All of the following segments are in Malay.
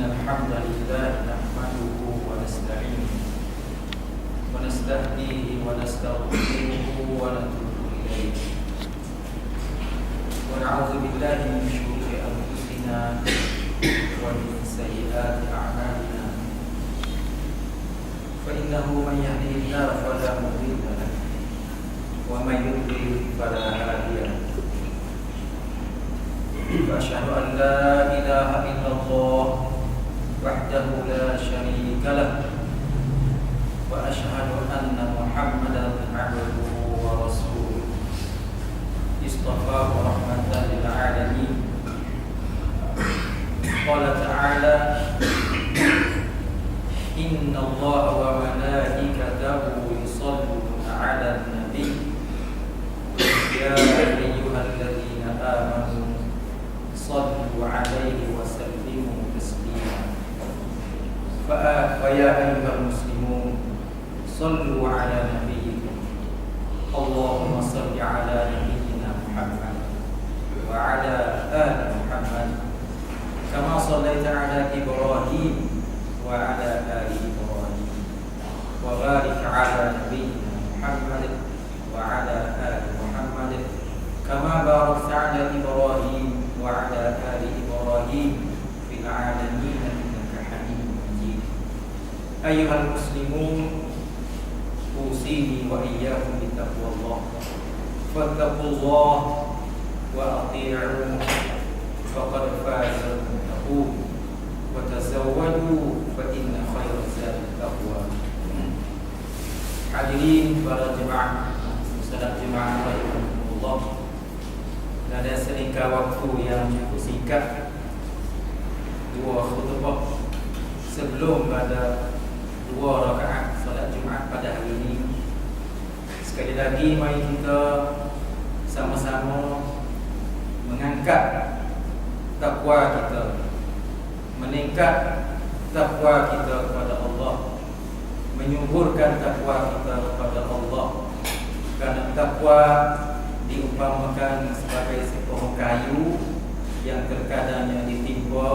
إن الحمد لله نحمده ونستعينه ونستهديه ونستغفره ونتوب إليه ونعوذ بالله من شرور أنفسنا ومن سيئات أعمالنا فإنه من يهده الله فلا مضل له ومن يضلل فلا هادي له وأشهد أن لا إله إلا الله وحده لا شريك له وأشهد أن محمدا عبده ورسوله اصطفاه رحمة للعالمين قال تعالى إن الله وملائكته يصلون على النبي يا أيها الذين آمنوا صلوا عليه وسلموا تسليما فيا أيها المسلمون صلوا على نبيكم اللهم صل على نبينا محمد وعلى آل محمد كما صليت على إبراهيم وعلى آل إبراهيم وبارك على نبينا محمد وعلى آل محمد كما باركت على إبراهيم وعلى آل إبراهيم في العالمين إنك حميد مجيد أيها المسلمون أوصيني وإياكم بتقوى الله فاتقوا الله وأطيعوه فقد فاز المتقون وتزودوا فإن خير الزاد التقوى. Hadirin para jemaah salat jemaah rahimakumullah. Ada sedikit waktu yang cukup singkat, 2 khutbah sebelum pada 2 rakaat salat Jumaat pada hari ini. Sekali lagi mari kita sama-sama mengangkat takwa kita, meningkat takwa kita kepada Allah, menyuburkan takwa kita kepada Allah. Karena takwa diumpamakan sebagai sepohon kayu yang terkadangnya ditimpa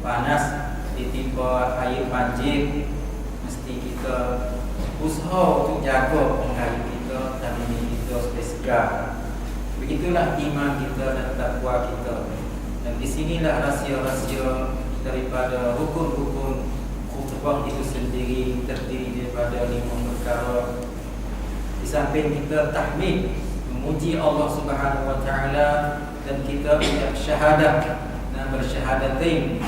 panas, ditimpa air banjir. Mesti kita usaha untuk jaga kayu kita dan ini kita supaya segar. Begitulah iman kita dan takwa kita. Dan di sinilah rahsia-rahsia daripada rukun-rukun khutbah itu sendiri, terdiri daripada 5 perkara. Di samping kita tahmid, memuji Allah Subhanahu wa taala, dan kita ucap syahadah dan bersyahadatain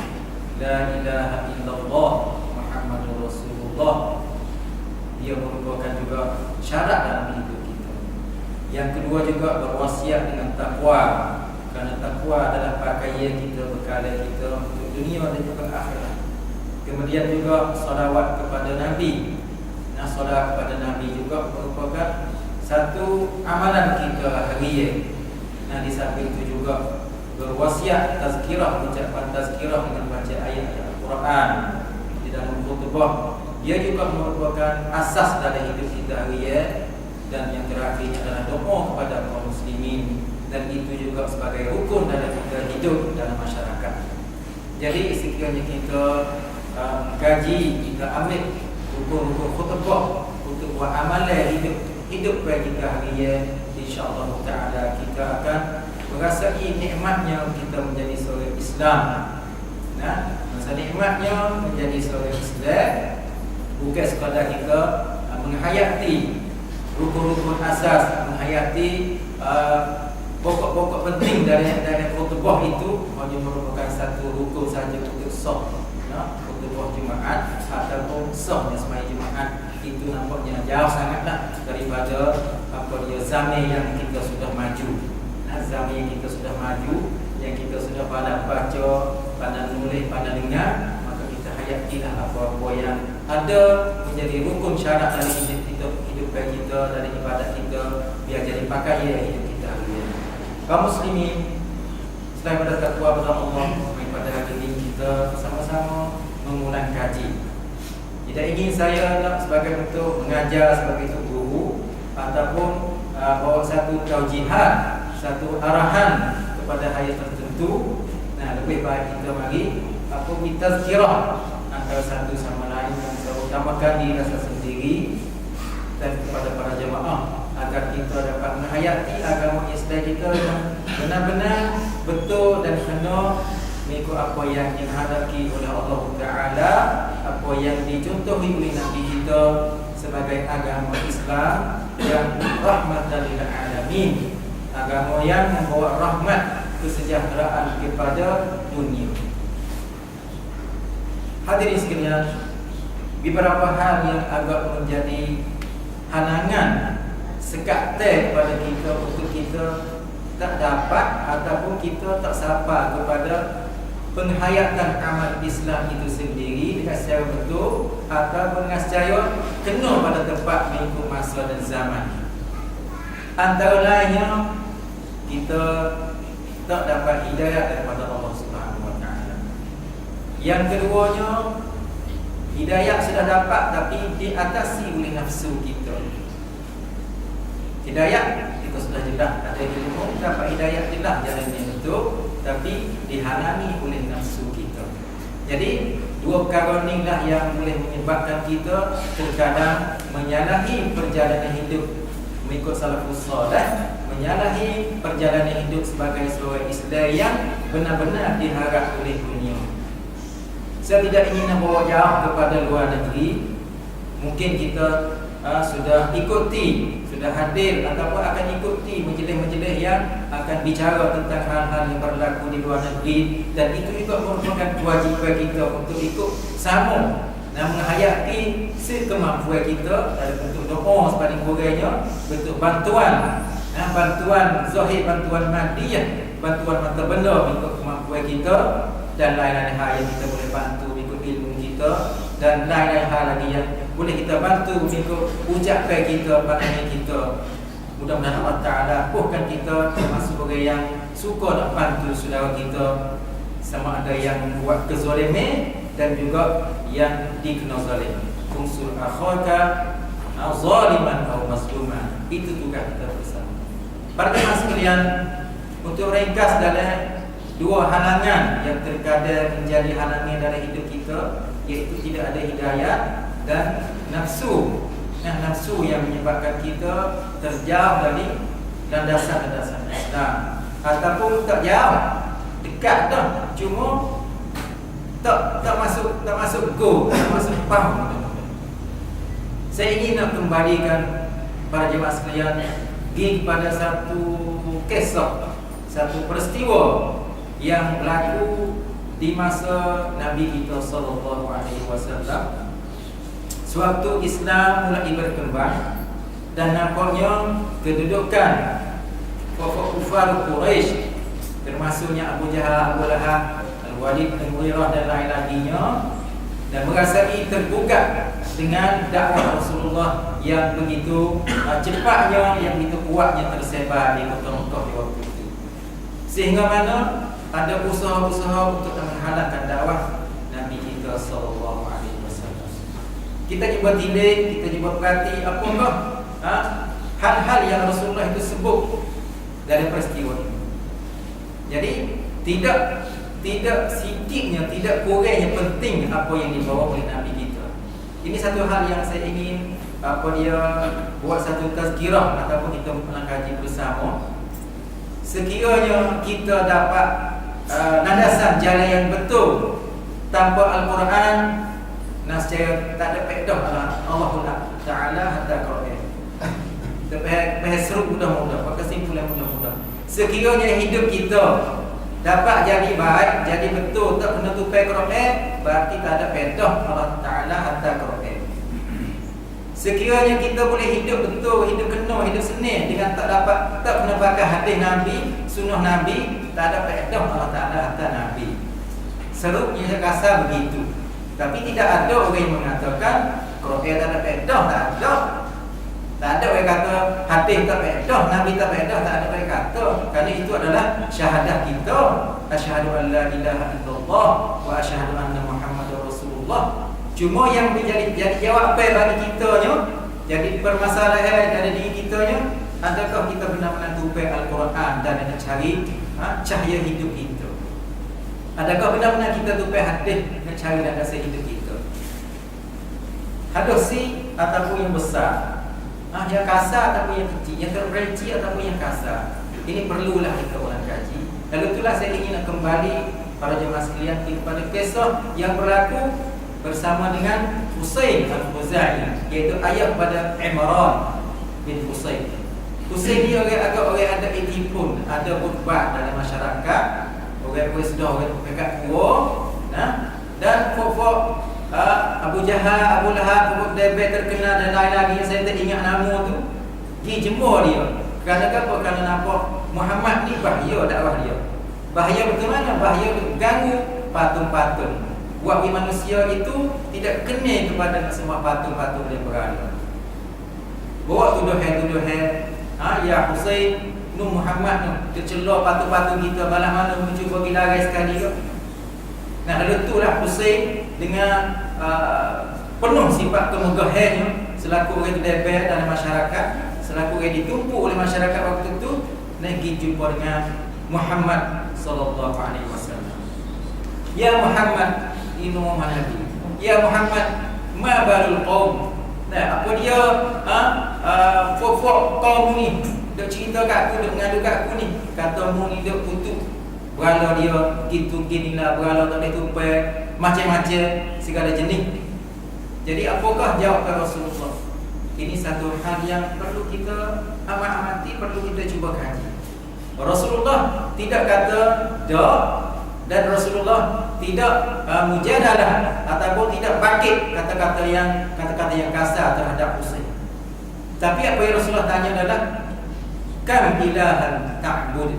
la ilaha illallah Muhammadur Rasulullah. Dia merupakan juga syarat dalam hidup kita. Yang kedua juga berwasiat dengan takwa, kerana takwa adalah pakaian kita, bekal kita untuk dunia dan juga akhirat. Kemudian juga salawat kepada Nabi. Nah, salawat kepada Nabi juga merupakan satu amalan kita harian. Nah, di samping itu juga berwasiat tazkirah, ucapan tazkirah dengan baca ayat Al-Quran di dalam khutbah. Dia juga merupakan asas dalam hidup kita harian. Dan yang terakhir adalah doa kepada kaum muslimin, dan itu juga sebagai rukun dalam kita hidup dalam masyarakat. Jadi sekiranya kita kaji, kita ambil rukun-rukun khutbah untuk buat amalan hidup bagi kita harian, insya-Allah taala kita akan merasai nikmatnya kita menjadi seorang Islam. Nah, masa nikmatnya menjadi seorang Islam bukan sekadar kita menghayati rukun-rukun asas, menghayati pokok-pokok penting dari khutbah itu hanya merupakan satu rukun saja untuk sah, khutbah Jumaat ataupun sahnya sembahyang Jumaat. Itu nampaknya jauh sangatlah daripada zaman yang kita sudah maju. Nah, zaman yang kita sudah maju, yang kita sudah pandai baca, pandai nulis, pandai dengar, maka kita hayatilah apa-apa yang ada menjadi rukun syarat dari hidup kita, dari ibadat kita, biar jadi pakaian hidup kita. Kaum muslimin, selain pada takwa kepada Allah, pada hari ini kita sama-sama mengulang kaji. Tidak ingin saya sebagai bentuk mengajar sebagai itu guru ataupun bawa satu taujihat, satu arahan kepada ayat tertentu. Nah, lebih baik kita mari apa bitazkirah antara satu sama lain yang terutamakan diri rasa sendiri dan kepada para jemaah agar kita dapat menghayati agama Islam kita benar-benar betul dan kena mengikut apa yang dihendaki oleh Allah Taala, apa yang dicontohi oleh Nabi kita sebagai agama Islam yang rahmatan lil alamin, agama yang membawa rahmat kesejahteraan kepada dunia. Hadirin sekalian, beberapa hal yang agak menjadi halangan sekat kepada kita untuk kita tak dapat ataupun kita tak sapa kepada penghayatan amal Islam itu sendiri dengan secara betul ataupun dengan secara kena pada tempat mengikut masa dan zaman. Antara lainnya kita tak dapat hidayah daripada Allah Subhanahu Wa Taala. Yang keduanya, hidayah sudah dapat tapi diatasi oleh nafsu kita. Hidayah kita sudah jelas ada ilmu, dapat hidayah jelas jalan yang betul, tapi dihalangi oleh nafsu kita. Jadi dua perkara inilah yang boleh menyebabkan kita terkadang menyalahi perjalanan hidup mengikut salafus salih, menyalahi perjalanan hidup sebagai seorang Islam yang benar-benar diharap oleh dunia. Saya tidak ingin membawa jauh kepada luar negeri. Mungkin kita sudah ikuti, sudah hadir ataupun akan ikuti majlis-majlis yang akan bicara tentang hal-hal yang berlaku di luar negeri, dan itu juga merupakan kewajipan kita untuk ikut sambung dan menghayati sekemampuan kita dalam bentuk doa sepaling kurangnya, bentuk bantuan, bantuan zahir, bantuan madiyah, bantuan mata benda mengikut kemampuan kita, dan lain-lain hal yang kita boleh bantu mengikut ilmu kita, dan lain-lain hal lagi yang boleh kita bantu mengikut ucapan kita, pandangan kita. Mudah-mudahan Allah Ta'ala puhkan kita termasuk orang yang suka nak bantu saudara kita, sama ada yang buat kezaliman dan juga yang dikena zalim. Unsur akhaka zaliman atau mazluman, itu tugas kita bersama. Para jemaah sekalian, untuk ringkas dalam dua halangan yang terkadang menjadi halangan dalam hidup kita, iaitu tidak ada hidayah dan nafsu. Nafsu yang menyebabkan kita terjauh dari landasan-landasan Islam, ataupun tak jauh, dekat dah, cuma tak masuk go, tak masuk faham. Saya ingin nak kembalikan para jemaah sekalian kepada satu kisah, satu peristiwa yang berlaku di masa Nabi kita sallallahu alaihi wasallam. Sewaktu Islam mulai berkembang dan nampaknya kedudukan kufar Quraisy, termasuknya Abu Jahal, Abu Lahab, Al-Walid bin Mughirah dan lain-lainnya, dan merasai tergugat dengan dakwah Rasulullah yang begitu cepatnya, yang begitu kuatnya tersebar di kota Mekah di waktu itu, sehingga mana ada usaha-usaha untuk menghalangkan dakwah Nabi kita sallallahu alaihi wasallam. Kita cuba tilik, kita cuba perhati apakah hal-hal yang Rasulullah itu sebut dalam peristiwa ini. Jadi tidak sedikitnya, tidak kurangnya penting apa yang dibawa oleh Nabi kita. Ini satu hal yang saya ingin dia buat satu tazkirah ataupun kita melangkahi bersama. Sekiranya kita dapat landasan jalan yang betul tanpa Al-Quran, nascaya tak ada pedah Allah Ta'ala hatta Quran. Terpehesruk mudah-mudah, kesimpulan mudah-mudah. Sekiranya hidup kita dapat jadi baik, jadi betul, tak kena tupai Quran, berarti tak ada pedah Allah Ta'ala hatta Quran. Sekiranya kita boleh hidup betul, hidup kena, hidup seni dengan tak kena pakai hadis Nabi, sunnah Nabi, tak ada pedah Allah Ta'ala hatta Nabi. Serupnya saya rasa begitu. Tapi tidak ada orang yang mengatakan Quran tak ada pedah, tak ada. Tak ada orang kata hadis tak pedah, Nabi tak pedah, tak ada orang kata. Kerana itu adalah syahadah kita, asyhadu an la ilaha illallah wa asyhadu anna Muhammadar Rasulullah. Cuma yang menjadi jawapan bagi kitanya, jadi permasalahan dari diri kitanya, adakah kita benar-benar tupai Al-Quran dan nak cari cahaya hidup kita. Adakah benar-benar kita tupai hadis nak cari dan rasa hidup kita? Hadis si ataupun yang besar, yang kasar ataupun yang kecil, yang terperinci ataupun yang kasar. Ini perlulah kita orang kaji. Lalu itulah saya ingin nak kembali para jemaah sekalian kepada kisah yang berlaku bersama dengan Husain al-Khuzai, iaitu ayah pada Imran bin Husain. Husain ni orang ada itipun, ada khutbah dalam masyarakat. Orang sudah orang pekat tua, dan pokok Abu Jahal, Abu Lahab, pokok Debet terkenal dan lain-lain yang saya tak ingat nama tu, pergi jemur dia. Kerana apa? Kerana nampak Muhammad ni bahaya dakwah dia. Bahaya betul mana? Bahaya ganggu patung-patung. Buat manusia itu tidak kena kepada semua patung-patung yang berada. Bawa tuduhan-tuduhan, ya Husain, Nur Muhammad ni dia celah patung-patung kita, balas mana mencuba pergi lari sekali ke. Nah, lalu itulah Husain dengan penuh sifat kemegahannya selaku orang terdebat dalam masyarakat, selaku orang ditumpuk oleh masyarakat waktu itu, nak pergi jumpa dengan Muhammad sallallahu alaihi wasallam. Ya Muhammad, ini Muhammad Nabi. Ya Muhammad, ma balul qaum. Nah, apa dia fok kaum ni dok cerita kat aku, dok mengadu kat aku ni, kata mu ni dok kutuk berala dia gitu ginilah, berala tak boleh tupai, macam-macam segala jenis. Jadi apakah jawapan Rasulullah? Ini satu hal yang perlu kita amati, perlu kita cuba kaji. Rasulullah tidak kata dak, dan Rasulullah tidak mujadalah ataupun tidak bangkit kata-kata yang kasar terhadap Husain. Tapi apa yang Rasulullah tanya adalah kam ilahan ta'bud.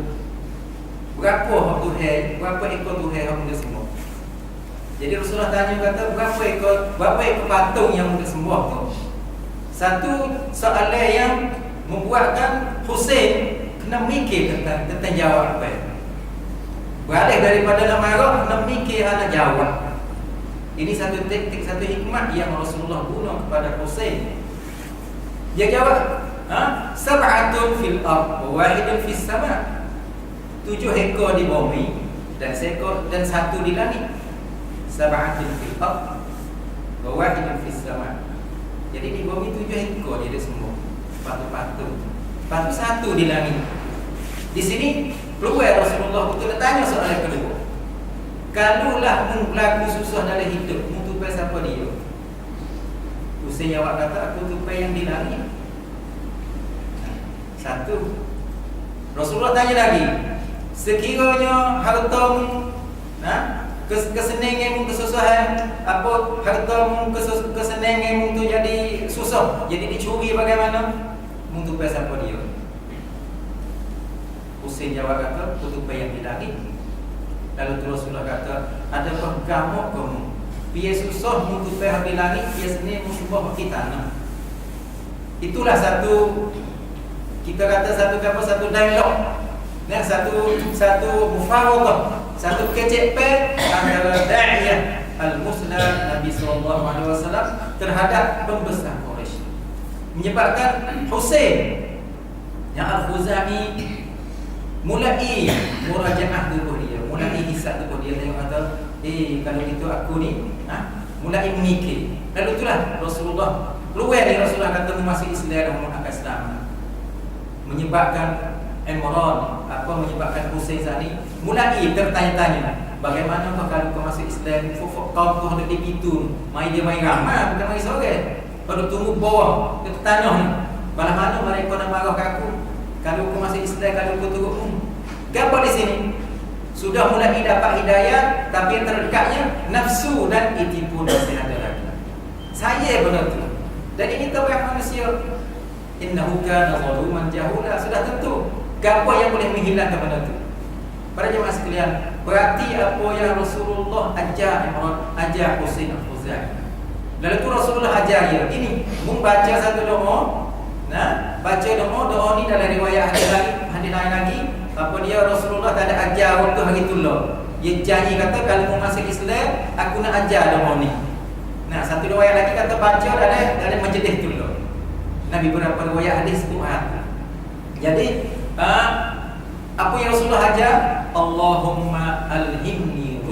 Berapa Tuhan, berapa ekor Tuhan yang muda sembah? Jadi Rasulullah tanya kata berapa ekor patung yang muda sembah tu? Satu soalan yang membuatkan Husain kena mikir tentang jawab apa. Beralih daripada nak marah, nak mikir nak jawab. Ini satu taktik, satu hikmah yang Rasulullah guna kepada Husain. Dia jawab, sab'atun fil ard wa wahidun fis sama'. 7 ekor di bumi dan satu di langit. Sab'atun fil ard wa wahidun fis sama'. Jadi di bumi 7 ekor dia ada semua patung-patung. Patung satu di langit. Di sini keluar Rasulullah betul tanya soalan kedua. Kalulah berlaku susah dalam hidup, mu tupai siapa dia? Husain jawab kata, aku tupai yang di langit. Satu. Rasulullah tanya lagi, sekiranya hartamu, kesenanganmu, kesusahan, apa hartamu, kesenanganmu tu jadi susah, jadi dicuri bagaimana? Mu tupai siapa dia? Husain jawab kata, aku tupai yang di langit. Lalu Rasulullah kata, adakah kamu biar susah mu tupai yang di langit, biar seni mu subah di tanah. Itulah satu, kita kata satu dialog, satu mufawadah, satu kecepat antara da'iyah al-muslim Nabi SAW terhadap pembesar Quraisy, menyebabkan Husain yang al-Khuzai mulai murajaah tubuh dia, mulai hisab tubuh dia, tengok kata, kalau gitu aku ni, mulai memikir. Lalu itulah Rasulullah keluar ni, Rasulullah kata masuk Islam dan akan selamat. Menyebabkan Imran, menyebabkan Husain tadi mulai tertanya-tanya, bagaimana kalau kau masuk Islam, kaum tu hendak di pintu, main ramai, bukan main seorang. Pada tunggu bawah ke tanah ni, balas mana mereka nak marah ke aku? Kalau kau masuk Islam, kalau kau turut gapo di sini sudah mulai dapat hidayah, tapi yang terdekatnya nafsu dan itipu masih ada lagi. Saya benar tu. Dan ini tabiat manusia. Innahu kana zaluman jahula. Sudah tentu gapo yang boleh menghilangkan benda tu. Para jemaah sekalian, berarti apa yang Rasulullah ajar Imran, ajar Husain al-Khuzai. Lalu tu Rasulullah ajar dia, ini membaca satu doa. Baca doa ni dalam riwayat hadis lain lagi. Apa dia Rasulullah tak ada ajar waktu hari itulah. Dia janji kata kalau mau masuk Islam, aku nak ajar doa ni. Satu riwayat lagi kata baca dalam majlis tu lah. Nabi beberapa riwayat hadis Quran. Jadi apa yang Rasulullah ajar? Allahumma alhimni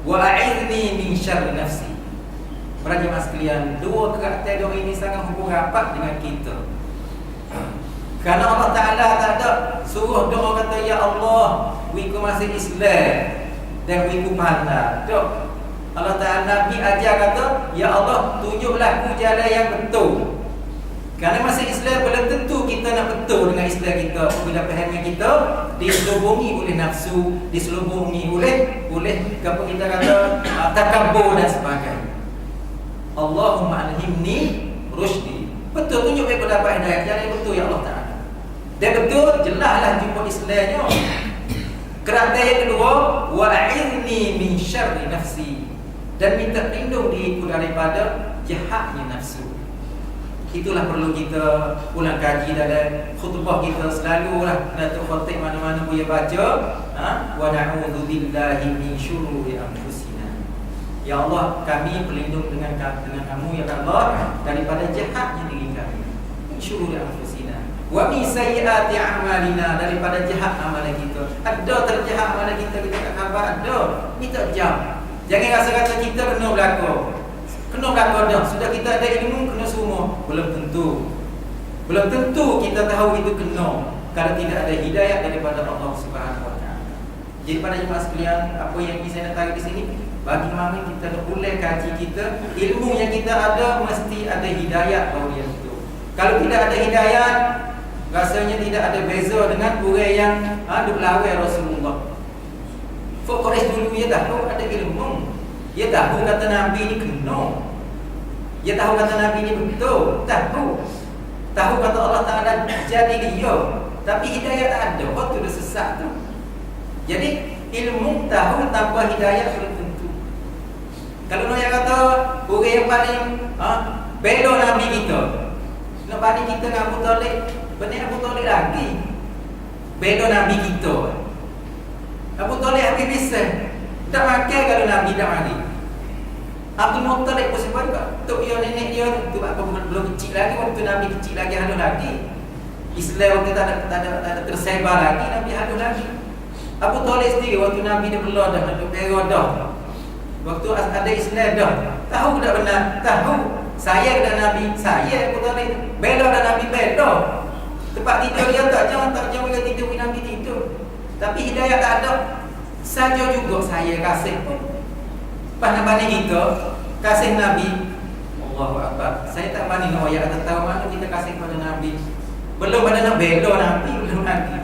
wa a'idni min syarri nafsi. Para jemaah sekalian, dua karakter doa ini sangat hubung rapat dengan kita. Karena Allah Ta'ala tak ada suruh doa kata, ya Allah, wiku masih Islam dan wiku pandai. Tak. Allah Ta'ala, Nabi ajar kata, ya Allah, tunjuklah aku jalan yang betul. Kerana masih Islam belum tentu kita nak betul dengan Islam kita. Bila pahamnya kita diselubungi oleh nafsu, diselubungi oleh apa kita kata takabur dan sebagainya. Allahumma alhimni rusydi. Betul, tunjuk baik pendapat hidayah jalan yang betul ya Allah Ta'ala. Dan betul, jelaslah jumpa Islamnya. Karakter yang kedua, wa'idni min syarri nafsi. Dan minta pelindung diriku daripada jahatnya nafsu. Itulah perlu kita ulang kaji dalam khutbah kita. Selalulah Datuk Khatib mana-mana boleh baca, wa na'udzu billahi min syururi anfusina. Ya Allah, kami berlindung dengan kamu ya Allah daripada jahatnya diri kami. Min syururi anfusina. Wa min sayyiati a'malina, daripada jahat amalan kita. Ada terjahat amalan kita tak khabar ada. Ni tak jam. Jangan rasa kata kita kena berlaku. Kena berlaku dah. Sudah kita ada ilmu kena semua. Belum tentu. Belum tentu kita tahu itu kena kalau tidak ada hidayah daripada Allah Subhanahu Wa Taala. Jadi pada jemaah sekalian, apa yang saya nak tarik di sini, bagi mana kita nak ulang kaji kita, ilmu yang kita ada mesti ada hidayah bahawa dia itu. Kalau tidak ada hidayah, rasanya tidak ada beza dengan orang yang duk lawan Rasulullah. Quraisy dulu dia tahu ada ilmu. Dia tahu kata Nabi ni kena. Dia tahu kata Nabi ni betul. Tahu kata Allah Ta'ala jadi dia. Tapi hidayah tak ada. Waktu dia sesat tu. Jadi ilmu tahu tanpa hidayah belum tentu. Kalau nak kata orang yang paling bela Nabi kita, nak banding kita dengan Abu Talib, benar Abu Talib lagi bela Nabi kita. Abu Talib habis bisa tak makan kalau Nabi tak mari. Abdul Muttalib pun sebab juga tok dia nenek dia tu apa belum kecil lagi, waktu Nabi kecil lagi halus lagi. Islam waktu tak ada tersebar lagi, Nabi halus lagi. Abu Talib sendiri waktu Nabi dia belum dah ada pera dah. Waktu ada Islam dah. Tahu tak benar? Tahu. Saya dan Nabi, saya Abu Talib bela dan Nabi bela. Tempat tidur dia tak jangan dia tidur Nabi tidur. Tapi hidayah tak ada. Saja juga saya kasih pun. Pada banding kita kasih Nabi, Allahu Akbar. Saya tak banding nak ayat kata tahu mana kita kasih kepada Nabi. Belum ada nak bela Nabi, belum lagi.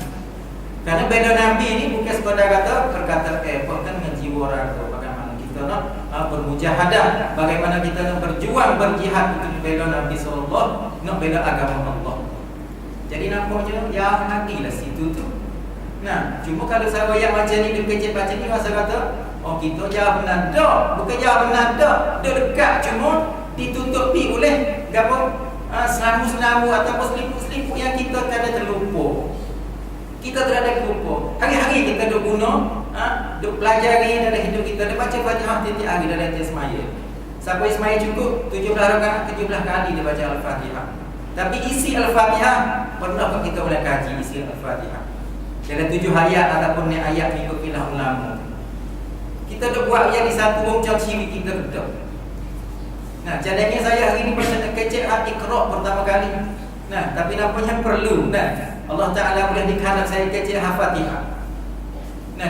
Karena bela Nabi ini bukan sekadar kata perkata kan dengan jiwa raga. Bagaimana kita nak bermujahadah, bagaimana kita nak berjuang berjihad untuk bela Nabi sallallahu, nak bela agama Allah. Jadi nampaknya jauh lagi lah situ tu. Nah, cuma kalau saya yang macam ni, dia kecil macam ni, masa kata, oh kita jauh benar dah. Bukan jauh benar dah. Dia dekat, cuma ditutupi oleh selamu-selamu ataupun seliput-seliput yang kita kadang terlupa. Kita terada terlupa. Hari-hari kita duk guna, duk pelajari dalam hidup kita. Dia baca Fatihah tiap hari dalam tiap semaya. Sampai semaya cukup 17 rakaat, 17 kali dia baca Al-Fatihah. Tapi isi Al-Fatihah, pernah kita boleh kaji isi Al-Fatihah? Dalam 7 ayat ataupun ni ayat mengikut kilah ulama. Kita dah buat yang di satu macam ciri kita betul. Nah, cadangnya saya hari ini baca kecil Iqra pertama kali. Nah, tapi nampaknya perlu. Nah, Allah Ta'ala boleh dikhanak saya kecil Fatihah. Nah,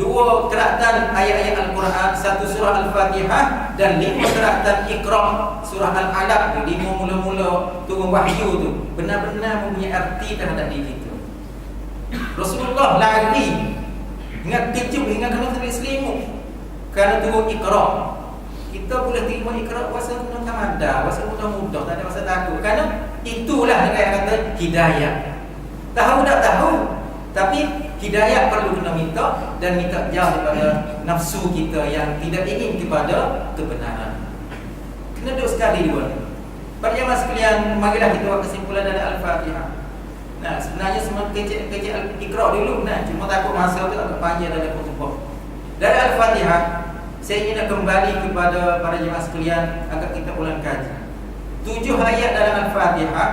dua keratan ayat-ayat Al-Quran, satu surah Al-Fatihah dan 5 keratan Iqra surah Al-Alaq. 5 mula-mula turun wahyu tu benar-benar mempunyai arti terhadap diri kita. Rasulullah lari ingat kejut, ingat kena terus selimut kerana turun Iqra. Kita boleh terima Iqra wasa kena tamada, wasa mudah-mudah, tak ada wasa takut. Kerana itulah yang kata hidayah. Tahu tak tahu, tapi hidayah perlu kena minta dan minta jauh daripada nafsu kita yang tidak ingin kepada kebenaran. Kena duduk sekali dua. Para jemaah sekalian, marilah kita buat kesimpulan dari Al-Fatihah. Nah, sebenarnya semua kecil Iqra dulu. Nah, cuma takut masa tu agak panjang dalam khutbah. Dari Al-Fatihah, saya ingin kembali kepada para jemaah sekalian agar kita ulang kaji. 7 ayat dalam Al-Fatihah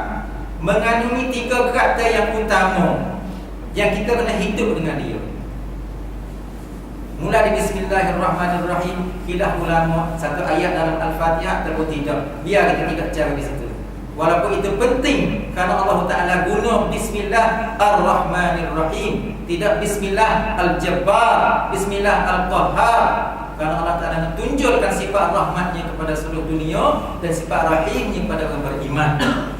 mengandungi 3 karakter yang utama yang kita kena hidup dengan dia. Mula di Bismillahirrahmanirrahim. Khilaf ulama satu ayat dalam Al-Fatihah atau tidak. Biar kita tidak cari di situ. Walaupun itu penting karena Allah Ta'ala guna Bismillah Ar-Rahmanirrahim, tidak Bismillah Al-Jabbar, Bismillah Al-Qahhar. Karena Allah Ta'ala tunjukkan sifat rahmatnya kepada seluruh dunia dan sifat rahimnya kepada orang beriman.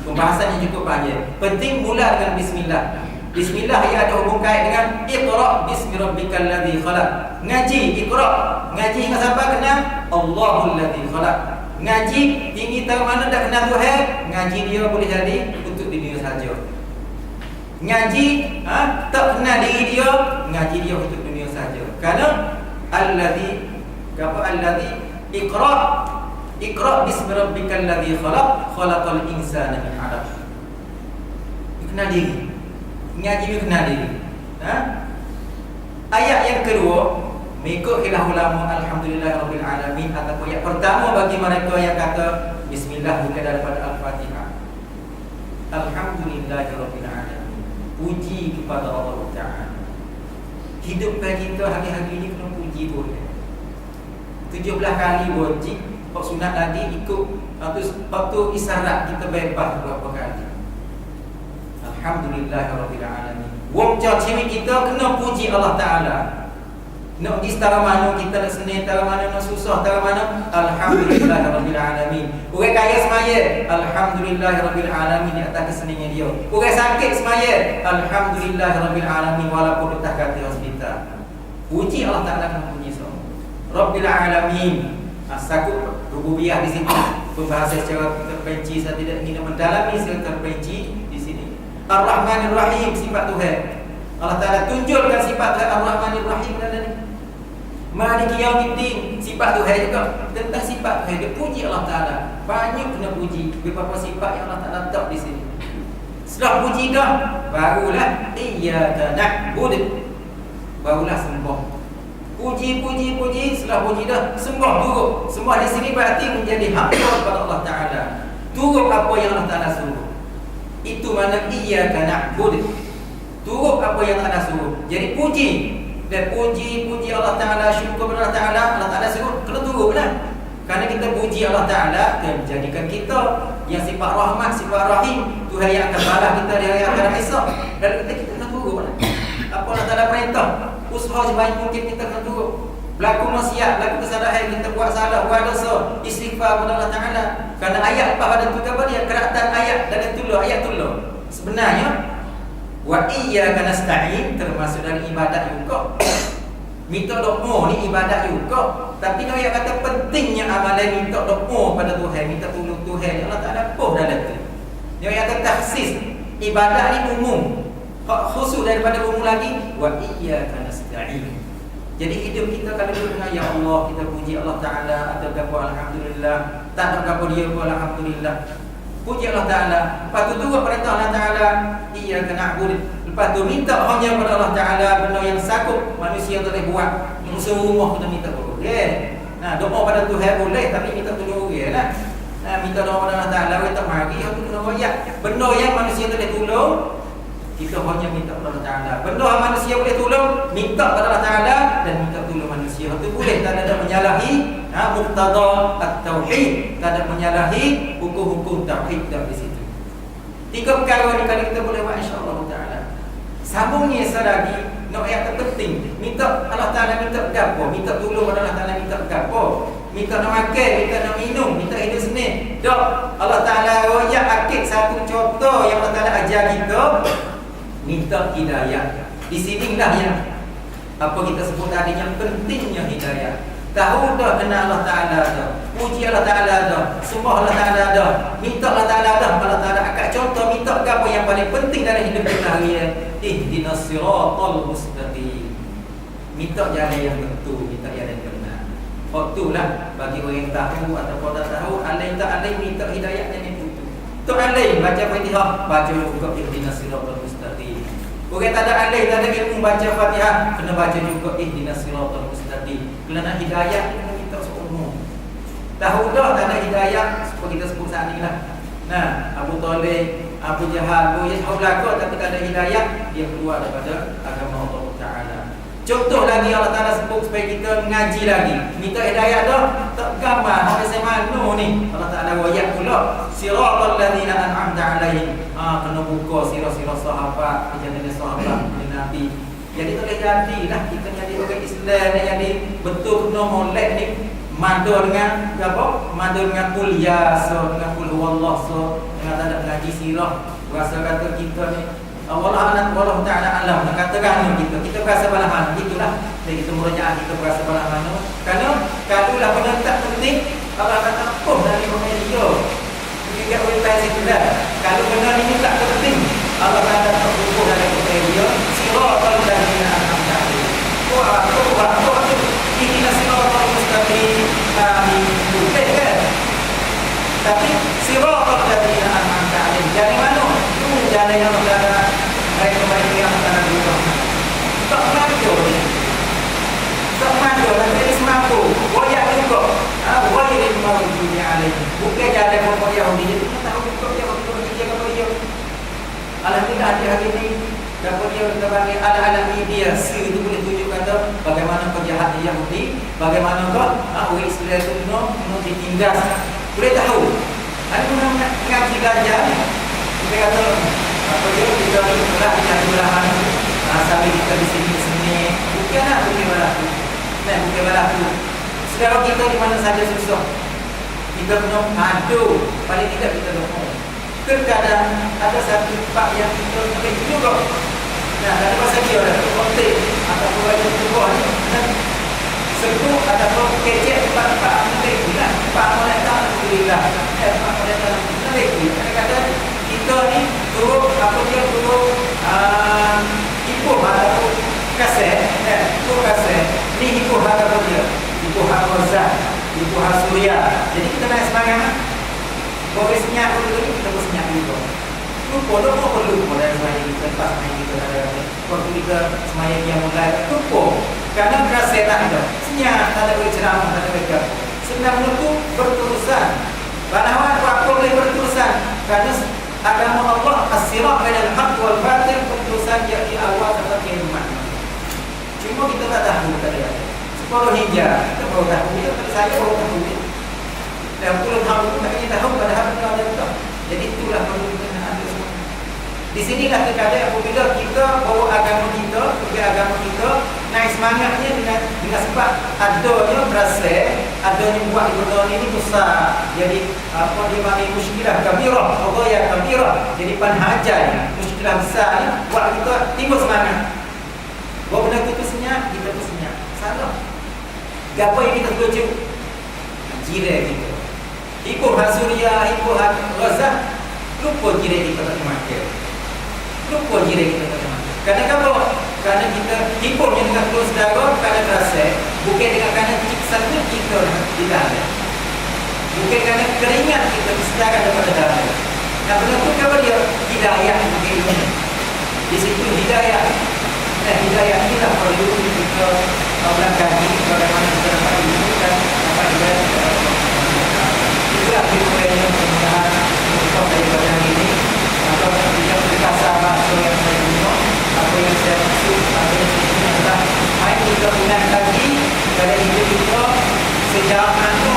Pembahasannya cukup panjang. Penting mula dengan Bismillah. Bismillah ia ada hubung kait dengan Iqra bismi rabbikal ladzi khalaq. Ngaji Iqra. Ngaji dengan siapa kena? Allahul ladzi khalaq. Ngaji tinggi tahu mana dah kena Tuhan. Ngaji dia boleh jadi untuk diri dia saja. Ngaji tak kena diri dia, ngaji dia untuk dunia saja. Kerana alladzi Iqra bismi rabbikal ladzi khalaq khalaqal insana min 'alaq. Kena diri. Ngaji kena diri. Ayat yang kedua mengikut khilaf ulama alhamdulillahirabbil alamin, ataupun ayat pertama bagi mereka yang kata bismillah bukan daripada al-Fatihah. Alhamdulillahirabbil alamin. Puji kepada Allah Taala. Hidup kita hari-hari ini kena puji Tuhan. 17 kali wajib, kok sunat lagi ikut waktu isyarat kita bebas berapa kali. Alhamdulillahirabbil alamin. Wong ciri kita kena puji Allah Taala. Nak pergi setara mana kita nak senang, setara mana nak susah, setara mana alhamdulillahirabbil alamin. Orang kaya semaya alhamdulillahirabbil alamin di atas kesenangan dia. Orang sakit semaya alhamdulillahirabbil alamin walaupun letak kat hospital. Puji Allah Taala kan puji semua. Rabbil alamin. Asakut rububiyah di sini. Berbahasa secara terperinci, saya tidak ingin mendalami secara terperinci di sini. Ar-Rahmanir-Rahim, sifat Tuhan. Allah Ta'ala tunjukkan sifat Tuhan Ar-Rahmanir-Rahim dalam ini. Maliki Yaumiddin, sifat Tuhan juga. Tentang sifat Tuhan, dia puji Allah Ta'ala. Banyak kena puji beberapa sifat yang Allah Ta'ala letak di sini. Setelah puji dah, barulah iyyaka na'budu, barulah sembah. Puji, setelah puji dah, sembah turut. Sembah di sini berarti menjadi hamba kepada Allah Ta'ala. Turut apa yang Allah Ta'ala suruh. Itu mana iyyaka na'budu. Turut apa yang Allah suruh. Jadi puji. Dan puji Allah Ta'ala, syukur kepada Allah Ta'ala. Allah Ta'ala suruh, kena turut lah. Kerana kita puji Allah Ta'ala dan menjadikan kita yang sifat rahmat, sifat rahim, Tuhan yang akan balas kita di hari akhirat esok. Dan kita kena turut lah. Apa Allah Ta'ala perintah, usaha sebanyak mungkin kita kena turut. Berlaku maksiat, berlaku kesalahan, kita buat salah, buat dosa, istighfar kepada Allah Ta'ala. Kerana ayat lepas pada tu apa dia? Keratan ayat dan ayat tulur. Sebenarnya wa iyyaka nasta'in termasuk dari ibadat juga. Minta doa ni ibadat juga. Tapi dia kata pentingnya amalan minta doa pada Tuhan, minta tolong Tuhan. Allah Ta'ala poh dalam tu. Dia kata takhsis ibadat ni umum. Khusus daripada umum lagi wa iyyaka nasta'in. Jadi hidup kita kalau kita dengar ya Allah, kita puji Allah Ta'ala, ada apa alhamdulillah, tak ada apa dia pun alhamdulillah. Puji Allah Ta'ala. Lepas tu turut perintah Allah Ta'ala, iyyaka na'budu. Lepas tu minta hanya kepada Allah Ta'ala benda yang sakut manusia tak boleh buat. Yang seluruh rumah kena minta boleh. Nah, doa pada Tuhan boleh tapi minta tolong dia lah. Nah, minta doa pada Allah Ta'ala, kita tak mari, kita kena royak. Benda yang manusia tak boleh tolong, kita hanya minta kepada Allah Ta'ala. Benda yang manusia boleh tolong, minta kepada Allah Ta'ala dan minta tolong manusia. Itu boleh, tak ada menyalahi muqtada at-tauhid, tak ada menyalahi hukum-hukum tauhid di situ. 3 perkara ni kalau kita boleh buat insya-Allah Ta'ala. Sambungnya selagi nak yang terpenting, minta Allah Ta'ala minta gapo, minta tolong kepada Allah Ta'ala minta gapo, minta nak makan, minta nak minum, minta hidup senang. Dok, Allah Ta'ala royak akid satu contoh yang Allah Ta'ala ajar kita, minta hidayah. Di sinilah yang apa kita sebut tadi yang pentingnya hidayah. Tahu dah kenal Allah Ta'ala dah, puji Allah Ta'ala dah, sembah Allah Ta'ala dah, minta Allah Ta'ala dah. Allah Ta'ala akan contoh minta apa yang paling penting dalam hidup kita hari ini. Ihdinas siratal mustaqim. Minta jalan yang betul, minta jalan yang benar. Waktulah bagi orang yang tahu ataupun tak tahu, alai tak alai minta hidayah yang betul. Tu alai baca Fatihah, baca juga ihdinas siratal mustaqim. Orang tak ada alai, tak ada ilmu baca Fatihah, kena baca juga ihdinas siratal mustaqim. Kerana hidayah kita minta seumur. Tahu dah tak ada hidayah, seperti kita sebut saat ni lah. Nah, Abu Talib, Abu Jahal, Abu Yashau belakang tapi tak ada hidayah, dia keluar daripada agama Allah Ta'ala. Contoh lagi Allah Ta'ala sebut supaya kita mengaji lagi. Minta hidayah dah, tak gambar. Sampai saya mana ni? Allah Ta'ala wayak pula. Siratal ladzina an'amta alaihim. Kena buka sirah-sirah sahabat, perjalanan sahabat, Nabi. Jadi tak boleh jadilah kita jadi orang Islam ni jadi betul kena molek ni. Madu dengan apa? Madu dengan kuliah, dengan kul huwallah, dengan tak ada mengaji sirah. Rasa kata kita ni Allah Ta'ala alam nak katakan kita berasa balah mana itulah. Jadi kita merajaan kita berasa balah mana. Kerana kalau lah benda tak penting Allah kata apa dari media juga berita situ dah. Kalau benda ni tak penting Allah kata tak buku dari media siratal ladzina an'amta alaihim. Apa inilah siratal mustaqim kami bukan kan. Tapi siratal ladzina an'amta alaihim dari mana? Jalan yang berada mereka yang berada di rumah. Tak maju ni. Tak maju dan jadi semampu. Wajah juga. Wajah ini mau dunia alih. Bukan jalan pokok Yahudi. Jadi kita tahu pokok Yahudi dia kepada dia. Alhamdulillah hari ini dapat dia sebagai ala-ala media itu boleh tunjuk kata bagaimana penjahat Yahudi, bagaimana orang Islam itu ditindas. Boleh tahu. Ada guna mengaji belajar. Kita kata apa dia kita berat dengan belahan sampai kita di sini bukanlah bukan berlaku. Nah, bukan berlaku. Sekarang kita di mana saja susah. Kita kena adu, paling tidak kita doa. Terkadang ada satu tempat yang kita boleh juga. Nah, ada masa dia ada kontek atau baju tubuh ni. Sebut ataupun kecek tempat-tempat boleh lah. Tempat boleh tak boleh lah. Tempat boleh tak boleh. Kadang-kadang kita ni turut hibuh ataupun kaset hibuh kaset ni hibuh ataupun dia hibuh Al-Razak, hibuh Al-Surya. Jadi kita nak semangat boleh senyap dulu kita pun senyap dulu lupa perlu dari semayang kita lepas semayang kita waktu kita semayang yang mulai lupa kerana kaset tak ada senyap, tak ada boleh ceramah, tak ada mereka sebenarnya tu berterusan banawan apa boleh berterusan kerana agama Allah as-sirat bainal haqq wal batil keputusan yang di awal sampai kiamat. Cuma kita tak tahu tadi ada. 10 hijrah kita baru tahu. Saya baru tahu. Dan puluh tahun itu tak kita tahu padahal kita ada tahu. Jadi itulah perlu kita nak ambil semua. Di sinilah terkadang apabila kita bawa agama kita, pergi agama kita, naik semangatnya dengan sebab adanya berasa, adanya buat ibadah ini besar. Jadi apa dia panggil muskilah kabirah, Allah ya kabirah. Jadi panhajan, muskilah besar ni buat kita timbul semangat. Bawa benda kita senyap, kita pun senyap. Salah. Apa yang kita tuju? Jiran kita. Ikut Hasuria, ikut Razak, lupa jiran kita tak makan. Lupa jiran kita tak makan. Kenapa? Kerana kita hiburnya dengan keluar saudara kerana terasa, bukan dengan kerana satu kita tidak ada. Bukan kerana keringat kita disediakan daripada darah. Nah, bentuk apa dia? Hidayah bukan ini. Di situ hidayah. Nah, hidayah inilah perlu kita belakang bagaimana kita dapat ilmu dan dapat hidayah. Itulah firman mudah-mudahan untuk daripada ini atau tidak berkasar bahasa yang saya guna apa yang saya maksud apa yang saya guna adalah mari kita gunakan lagi pada hidup kita sejak mana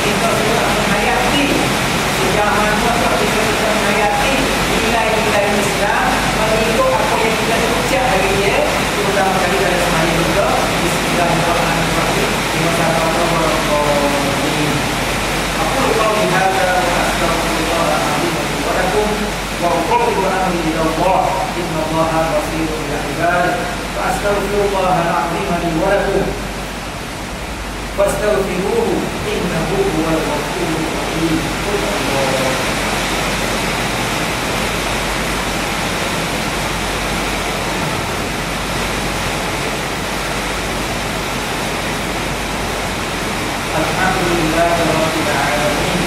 kita sudah menghayati sejak mana kita sudah menghayati nilai-nilai Islam mengikut apa yang kita ucap dari dia terutama kali dalam semayang kita Bismillahirrahmanirrahim di masa Allah قولي هذا وأستغفر الله العظيم لي ولكم وأفوض أمري إلى الله إن الله بصير بعباده فأستغفر الله العظيم لي ولكم فاستغفروه إنه هو الغفور الرحيم قل الله الحمد لله رب العالمين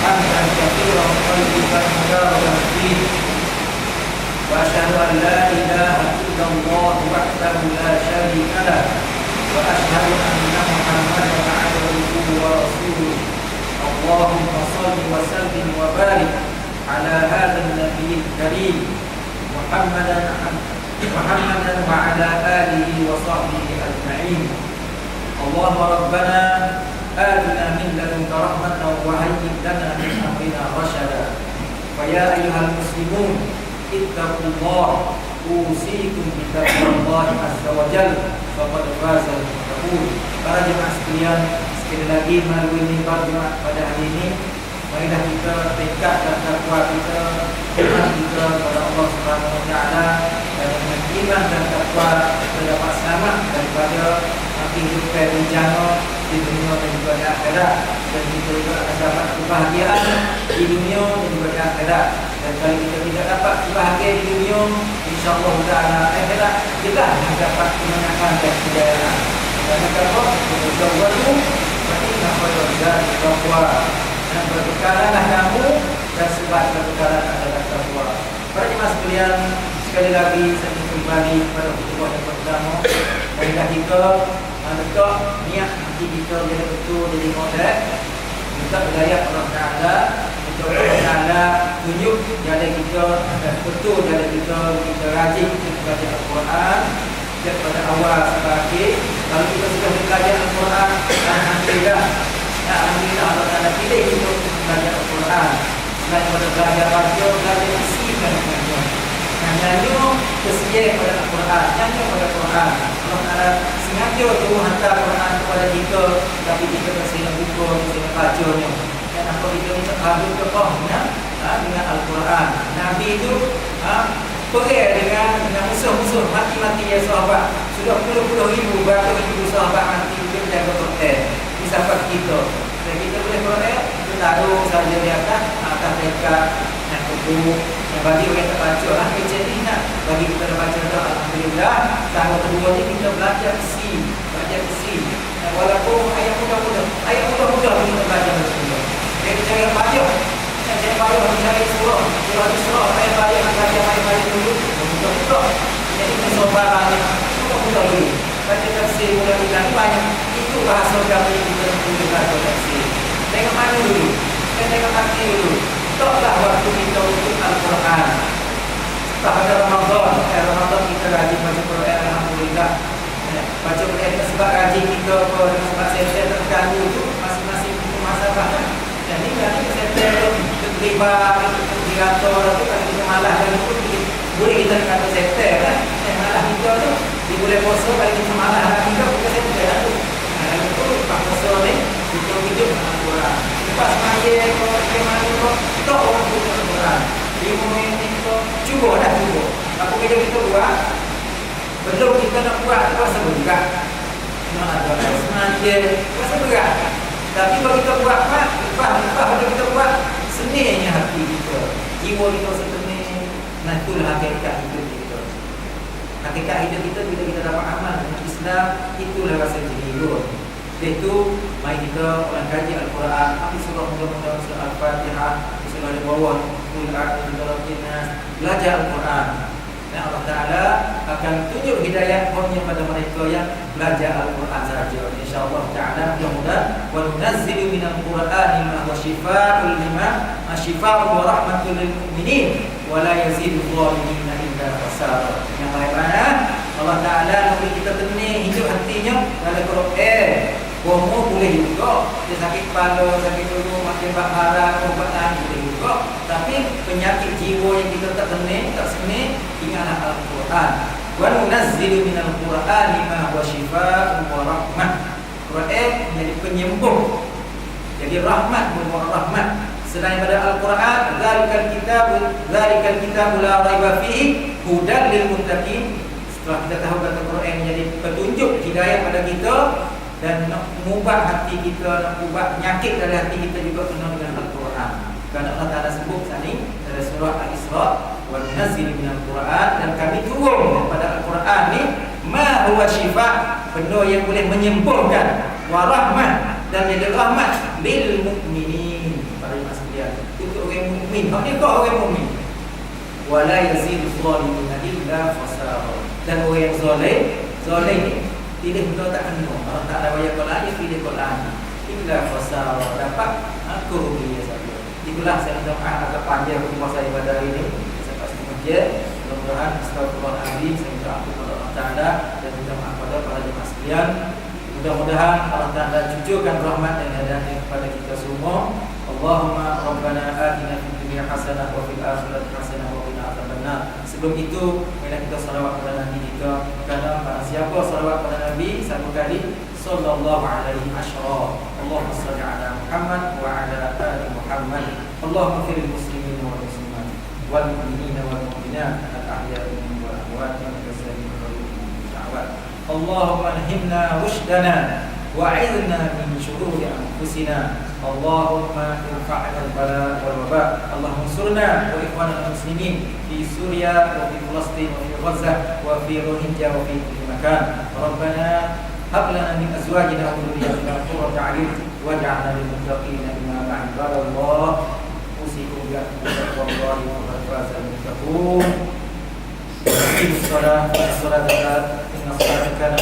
حمدا كثيرا طيبا مباركا فيه واشهد ان لا اله الا الله وحده لا شريك له واشهد ان محمدا عبده ورسوله اللهم صل وسلم وبارك على هذا النبي الكريم محمدا محمدا وعلى آله وصحبه أجمعين. اللهم ربنا آتنا من لدنك رحمة وهيئ لنا من أمرنا رشدا. فيا أيها المسلمون اتقوا الله أوصيكم بتقوى الله عز وجل فقد فاز المتقون. Para jemaah sekalian, sekali lagi melalui mimbar Jumat pada hari ini, marilah kita tingkatkan takwa kita, iman kita kepada Allah Subhanahu Wa Taala, dan dengan iman dan takwa kita dapat selamat daripada kehidupan bencana di dunia dan juga di akhirat, dan kita juga akan dapat kebahagiaan di dunia dan juga di akhirat. Dan kalau kita tidak dapat kebahagiaan di dunia, insya-Allah taala akhirat kita akan dapat kemenangan dan kejayaan. Dan kalau kita berdoa, berarti apa yang takwa dan berbekalanlah kamu dan sebab berbekalan adalah takwa. Para jemaah sekalian, sekali lagi saya kembali kepada khutbah yang pertama. Marilah kita letak niat hati kita jadi betul jadi modal. Minta hidayah Allah Taala, minta Allah Taala tunjuk jalan kita dan betul jalan kita rajin kita belajar Al-Quran daripada awal sampai akhir. Kalau kita sudah belajar Al-Quran, alhamdulillah. Alhamdulillah Allah Taala pilih untuk belajar Al-Quran. Selain pada belajar baca, belajar isi dan mengajar. Yang nyanyi kesedia pada Al-Quran, nyanyi pada Al-Quran. Allah Taala sengaja tu hantar Al-Quran kepada kita, tapi kita tersilap buku, tersilap bacanya. Dan apa kita minta habis ke fahmnya dengan Al-Quran. Nabi itu pergi dengan musuh-musuh mati-mati ya sahabat. Sudah puluh-puluh ribu, beratus-ribu sahabat mati untuk menjaga Quran. Sahabat kita, dan kita boleh Quran, kita taruh saja di atas mereka nak buku yang bagi orang tak baca lah macam ni nak bagi kita dah baca dah alhamdulillah. Tahun kedua ni kita belajar isi, dan walaupun ayat mudah-mudah kita belajar betul. Jadi jangan baca, jangan baca mencari surah ayat banyak ayat dulu betul. Jadi kita sobat mudah dulu. Baca tafsir mudah-mudahan banyak. Itu bahasa kami kita gunakan tafsir. Tengok mana dulu? Tengok hati dulu. Taklah waktu kita untuk Al-Quran. Pada Ramadan kita rajin baca Quran, alhamdulillah. Baca Quran sebab rajin kita sebab saya terganggu itu masing-masing masalah. Jadi saya terlibat dirator itu kalau kita malas dan itu boleh kita kata setter kan. Malah kita tu di bulan puasa kalau kita malas kita bukan setter tu. Itu puasa ni kita hidup Al-Quran. Lepas maya ke mana kita orang buka Al-Quran. 5 minit kita cuba. Apa kita buat? Belum kita nak buat puasa berat. Nak ada semaya puasa berat. Tapi kalau kita buat lepas kita buat senangnya hati kita. Jiwa kita senang. Nah itulah hakikat hidup kita. Hakikat hidup kita bila kita dapat amal dengan Islam, itulah rasa jiwa. Itu mari kita orang kaji Al-Quran. Apa surah mudah-mudahan surah Al-Fatihah, surah di bawah belajar Al-Quran. Dan Allah Ta'ala akan tunjuk hidayah hanya pada mereka yang belajar Al-Quran sahaja. InsyaAllah Ta'ala mudah-mudahan wa nunazzilu minal Qur'ani ma huwa shifaa'un wa rahmatul lil mu'minin wa la yazidu zalimina illa khasara. Yang lain-lain Allah Ta'ala memberi kita tenih hidup hatinya dalam Quran. Bomo boleh juga, dia sakit kepala, sakit dulu, makin bahara, ubatan boleh juga. Tapi penyakit jiwa yang kita tak seni, ingatlah Al-Quran. Wa nunazzilu minal Qur'ani ma huwa shifaa'un wa rahmah. Quran menjadi penyembuh, jadi rahmat dan rahmat. Selain pada Al-Quran, zalikal kitab la raiba fihi hudan lil muttaqin. Setelah kita tahu kata Quran menjadi petunjuk hidayah pada kita, dan nak mengubah hati kita, nak ubah penyakit dari hati kita juga kena dengan Al-Quran. Kerana Allah Ta'ala sebut tadi dalam surah Al-Isra, wa nunazzilu minal Quran, dan kami turun daripada Al-Quran ni ma huwa shifa', benda yang boleh menyembuhkan, wa rahmah, dan menjadi rahmat lil mu'minin, para jemaah sekalian, untuk orang mukmin. Hak ni kau orang mukmin. Wa la yazidu zalimina illa khasara. Dan orang yang zalim ni pilih benda tak kena. Allah Ta'ala bayar Quran, pilih Quran illa khasara, dapat kerugian saja. Itulah saya minta maaf agak panjang puasa pada hari ini. Saya pasti kerja. mudah-mudahan astagfirullahaladzim, saya minta ampun kepada Allah Ta'ala dan minta maaf kepada para jemaah sekalian. Mudah-mudahan Allah Ta'ala cucurkan rahmat dan hidayah kepada kita semua. Allahumma rabbana atina fid dunya hasanah wa fil akhirati hasanah wa qina adzabannar. Sebelum itu, marilah kita salawat kepada Nabi kita, kerana barang siapa salawat kepada Nabi satu kali, sallallahu alaihi asyara. Allahumma shalli ala Muhammad wa ala ali Muhammad. Allahumma fil muslimin wal muslimat wal mu'minina wal mu'minat al-ahya'i minhum wal amwat wa tasawwur da'wat. Allahumma alhimna rushdana wa'idna min shururi anfusina. Allahumma irfa'na al-bala wal waba. Allahumma ansurna wa ikhwana al-muslimin fi Suriya wa fi Palestin wa fi Gaza wa fi Rohingya wa fi kulli makan. Rabbana hab lana min azwajina wa dhurriyyatina qurrata a'yun waj'alna lil muttaqina imama. Ibadallah, usikum bi taqwallahi wa qad faza al-muttaqun. Inna salata kana